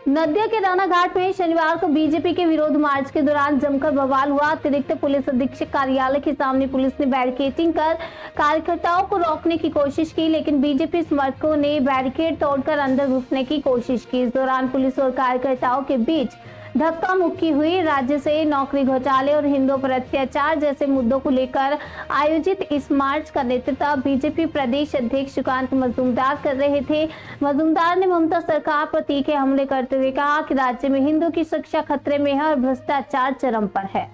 नदिया के रानाघाट में शनिवार को बीजेपी के विरोध मार्च के दौरान जमकर बवाल हुआ। अतिरिक्त पुलिस अधीक्षक कार्यालय के सामने पुलिस ने बैरिकेडिंग कर कार्यकर्ताओं को रोकने की कोशिश की, लेकिन बीजेपी समर्थकों ने बैरिकेड तोड़कर अंदर घुसने की कोशिश की। इस दौरान पुलिस और कार्यकर्ताओं के बीच धक्का मुक्की हुई। राज्य से नौकरी घोटाले और हिंदुओं पर अत्याचार जैसे मुद्दों को लेकर आयोजित इस मार्च का नेतृत्व बीजेपी प्रदेश अध्यक्ष सुकांत मजूमदार कर रहे थे। मजूमदार ने ममता सरकार पर तीखे हमले करते हुए कहा कि राज्य में हिंदुओं की सुरक्षा खतरे में है और भ्रष्टाचार चरम पर है।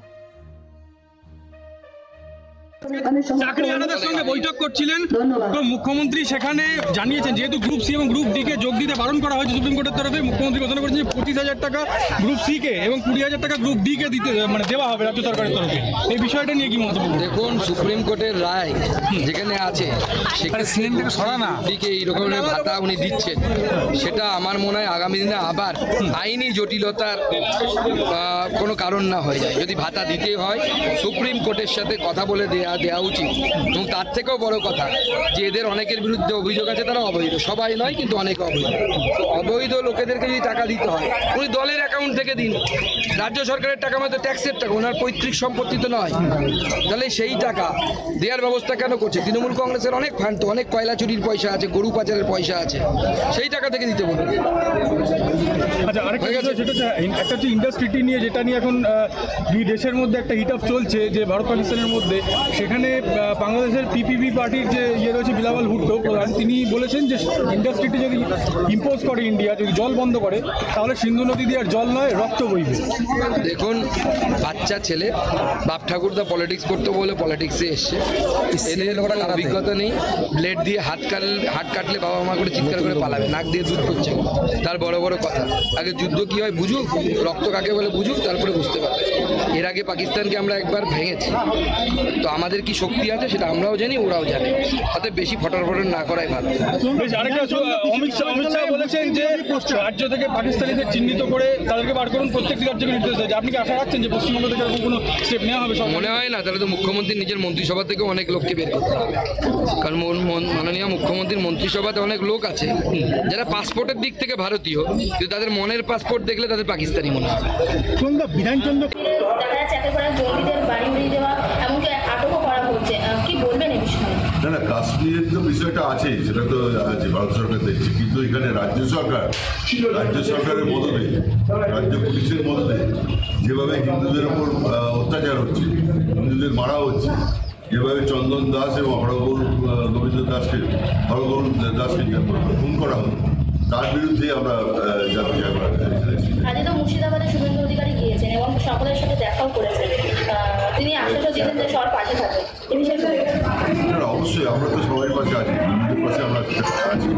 চাকরিহারাদের সঙ্গে বৈঠক করছিলেন তো মুখ্যমন্ত্রী সেখানে জানিয়েছেন যেহেতু গ্রুপ সি এবং গ্রুপ ডি কে যোগ দিতে বারণ করা হয়েছে সুপ্রিম কোর্টের তরফে, মুখ্যমন্ত্রী ঘোষণা করেছেন 25,000 টাকা গ্রুপ সি কে এবং 20,000 টাকা গ্রুপ ডি কে দিতে দেওয়া হবে রাজ্য সরকারের তরফে। এই বিষয়টা নিয়ে কি মন্তব্য? দেখুন, সুপ্রিম কোর্টের রায় যেখানে আছে সেখানে সিএম থেকে সরানা দিকে এই রকমের ভাতা উনি দিচ্ছেন, সেটা আমার মনে হয় আগামী দিনে আবার আইনি জটিলতার কোনো কারণ না হয়ে যায়। যদি ভাতা দিতে হয় সুপ্রিম কোর্টের সাথে কথা বলে দেওয়া উচিত। এবং তার থেকেও বড় কথা যে এদের অনেকের বিরুদ্ধে অভিযোগ আছে তারা অবৈধ, সবাই নয় কিন্তু অনেকে অবৈধ। তো অবৈধ লোকেদেরকে যদি টাকা দিতে হয় উনি দলের অ্যাকাউন্ট থেকে দিন, রাজ্য সরকারের টাকা মানে ট্যাক্সের টাকা, ওনার পৈতৃক সম্পত্তি তো নয়, তাহলে সেই টাকা দেওয়ার ব্যবস্থা কেন করছে? তৃণমূল কংগ্রেসের অনেক ফান্ড তো, অনেক কয়লা চুরির পয়সা আছে, গরু পাচারের পয়সা আছে, সেই টাকা থেকে দিতে বলুন। আচ্ছা, আরেকটা সেটা একটা হচ্ছে ইন্ডাস্ট্রিটি নিয়ে, যেটা নিয়ে এখন দুই দেশের মধ্যে একটা হিট আপ চলছে যে ভারত পাকিস্তানের মধ্যে। সেখানে বাংলাদেশের পিপিপি পার্টির যে রয়েছে বিলাওয়াল ভুট্টো প্রধান, তিনি বলেছেন যে ইন্ডাস্ট্রিটি যদি ইম্পোজ করে ইন্ডিয়া, যদি জল বন্ধ করে তাহলে সিন্ধু নদী দিয়ে আর জল নয় রক্ত বইবে। দেখুন, বাচ্চা ছেলে বাপ ঠাকুরদা পলিটিক্স করতে বলে পলিটিক্সে এসছে, এদের অভিজ্ঞতা নেই। ব্লেড দিয়ে হাত কাটলে বাবা মা করে চিৎকার করে পালাবে, নাক দিয়ে দুধ করছে, তার বড় বড় কথা। আগে যুদ্ধ কী হয় বুঝুক, রক্ত কাকে বলে বুঝুক, তারপরে বুঝতে পারবে। এর আগে পাকিস্তানকে আমরা একবার ভেঙেছি, তো আমাদের কি শক্তি আছে সেটা আমরাও জানি, ওরাও জানে। অতএব বেশি ফটর না করাই ভালো। অমিত শাহ বলেছেন যে রাজ্য থেকে পাকিস্তানিদের চিহ্নিত করে তাদেরকে বার করুন, প্রত্যেকটি রাজ্যকে নির্দেশ দিয়েছে। আপনি কি আশা রাখছেন যে পশ্চিমবঙ্গ থেকে এরকম কোনো স্টেপ নেওয়া হবে? মনে হয় না, তাহলে তো মুখ্যমন্ত্রী নিজের মন্ত্রিসভা থেকে অনেক লোককে বের করতে হবে। কারণ মাননীয় মুখ্যমন্ত্রীর মন্ত্রিসভাতে অনেক লোক আছে যারা পাসপোর্টের দিক থেকে ভারতীয়, কিন্তু তাদের মনের পাসপোর্ট দেখলে তাদের পাকিস্তানি মনে হয়। বিধানচন্দ্র দেখা যাচ্ছে একেবারে জঙ্গিদের বাড়ি উড়িয়ে দেওয়া, এমনকি আটকও করা হচ্ছে, কি বলবেন এই বিষয়ে? না, কাশ্মীরের তো বিষয়টা আছে, সেটা তো আছে, ভারত সরকার দেখছে, কিন্তু এখানে রাজ্য সরকারের মদতে, রাজ্য পুলিশের মদতে যেভাবে হিন্দুদের ওপর অত্যাচার হচ্ছে, হিন্দুদের মারা হচ্ছে, যেভাবে চন্দন দাস এবং হরগৌর দাসকে খুন করা হলো, তার বিরুদ্ধে আমরা জাতীয় জাগরণ। আজকে তো মুর্শিদাবাদে শুভেন্দু অধিকারী গিয়েছেন এবং সকলের সাথে দেখাও করেছেন, তিনি আশ্বাস দিয়েছেন যে সবার পাশে থাকবে। অবশ্যই আমরা তো সবাই পাশে আছি, হিন্দুদের পাশে আমরা আছি,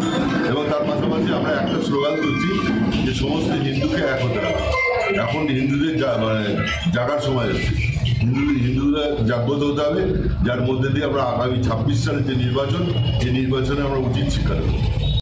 এবং তার পাশাপাশি আমরা একটা স্লোগান তুলছি যে সমস্ত হিন্দুকে এক হতে হবে। এখন হিন্দুদের জাগার সময় হচ্ছে, হিন্দুরা জাগ্রত হতে হবে, যার মধ্যে দিয়ে আমরা আগামী 26 সালের যে নির্বাচন, এই নির্বাচনে আমরা উচিত শিক্ষা দেবো।